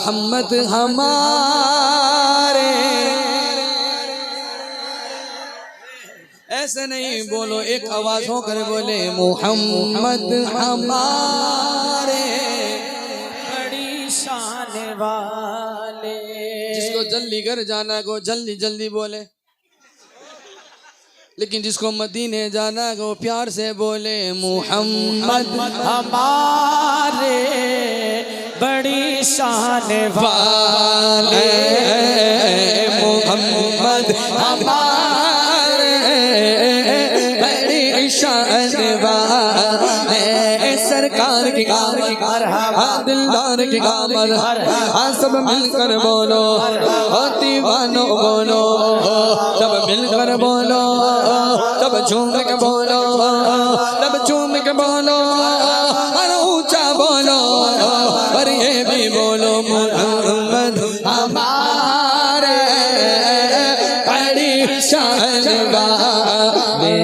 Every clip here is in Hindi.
मोहम्मद हमारे। ऐसे नहीं बोलो, एक आवाज होकर बोले मोहम्मद हमारे बड़ी शान वाले। जिसको जल्दी घर जाना को जल्दी जल्दी बोले, लेकिन जिसको मदीने जाना को प्यार से बोले मोहम्मद हमारे बड़ी शान वाले। मोहम्मद हमारे बड़ी शान वाले। सरकार की कामर दिलदार की कामर, हाँ सब मिलकर बोलो, दीवानों बोलो, सब मिलकर बोलो, सब झूम के बोलो, सब झूम के बोलो, और ऊंचा बोलो, और ये भी बोलो मोहम्मद हमारे बड़ी शान वाले।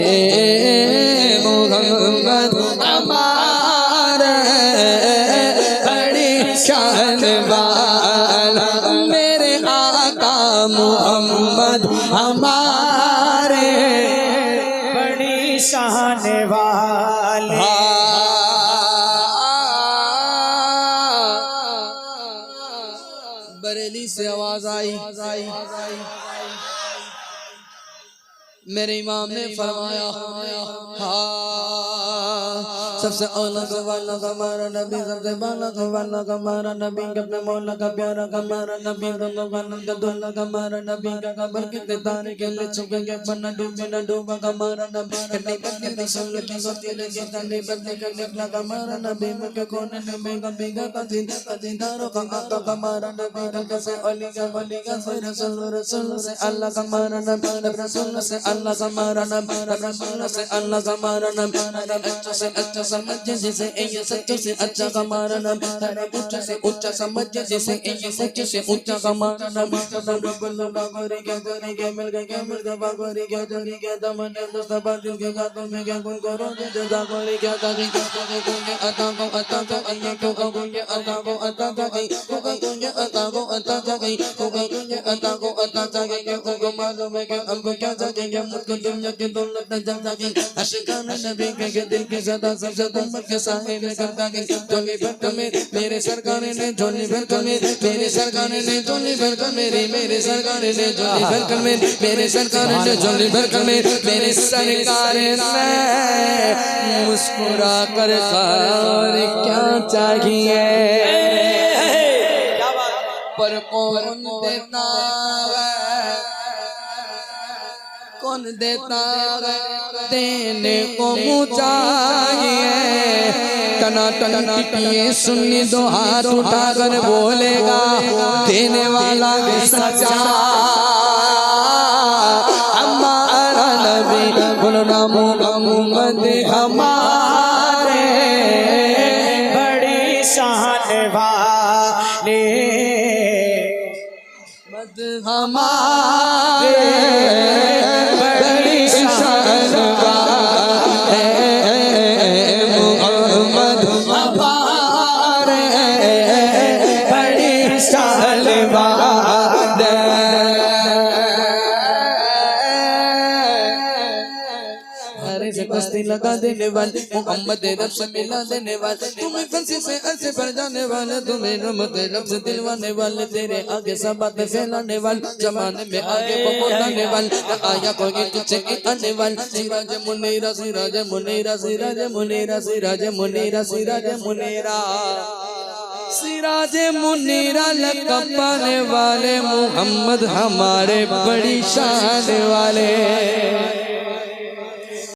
मोहम्मद हमारे बड़ी शान वाला। मेरे आका मोहम्मद हमारे बड़ी शान वाले। बरेली से आवाज आई, मेरे इमाम ने फरमाया सबसे औला वाला हमारा नबी, सबसे वाला वाला हमारा नबी, अपने मौला का प्यारा हमारा नबी, दोनों वालों का दूल्हा हमारा नबी का खबर कितने तारे के ले चुकेंगे बना डूबे न डूबा हमारा नबी। कन्नी बत्ती की सुलती होती लगी, कन्नी बत्ती का निकला हमारा नबी, मुझे कोने नबी का बिगा का दिन दारों का आता हमारा नबी। रंग से अली का वली का से रसूल, रसूल से अल्लाह हमारा नबी, रसूल से अल्लाह हमारा नबी, रसूल से अल्लाह हमारा नबी। अच्छा से अच्छा समझ जिसे ये सच्चे से अच्छा हमारा नबी, ऊंचा से ऊंचा समझ जिसे ये सच्चे से ऊंचा हमारा नबी। गोरी के मिल गए बागोरी के जरी के दमन मुस्तफा दिल के गातों में क्या गुन करो जदा गोरी क्या ताकी के अता को अये को के अता को अता जाई के अता को अता जाई के अता को अता जाई को मालूम है कि हमको क्या चाहिए, मुझको दुनिया की दौलत न जाएगी। आशिकाना नबी के दिल की सदा सबसे उम्मत के साहिब करता के झोली भर में मेरे सरकार ने झोली भर में मेरे सरकार ने झोली भर मेरे सरकार ने झोली भर में मेरे सरकार ने झोली भर में मेरे सरकार ने मुस्कुरा कर और क्या चाहिए। पर कौन देता है, कौन देता है देने को मुझे चाहिए। टना टना टिकिए सुन्नी दो हाथ उठाकर बोलेगा देने वाला भी सच्चा हमारा नबी। बोलो ना मोहम्मद हमारे बड़ी शान वाले। हमारे बड़ी शान वाले। मोहम्मद हमारे बड़ी शान वाले। हरे से कश्ती लगा देने वाले, मोहम्मद रब से मिला देने वाले, तुम्हें फंसी से अर्श पर जाने वाले, तुम्हें रहमत रब से दिलवाने वाले, तेरे आगे सब बातें फैलाने वाले, जमाने में आगे पहुंचाने वाले, आया कोई तुझसे आने वाले। सिराज मुनीरा सिराज मुनीरा सिराज मुनीरा सिराज मुनीरा सिराज मुनीरा सिराज मुनीरा लक़ब पाने वाले मोहम्मद हमारे बड़ी शान वाले।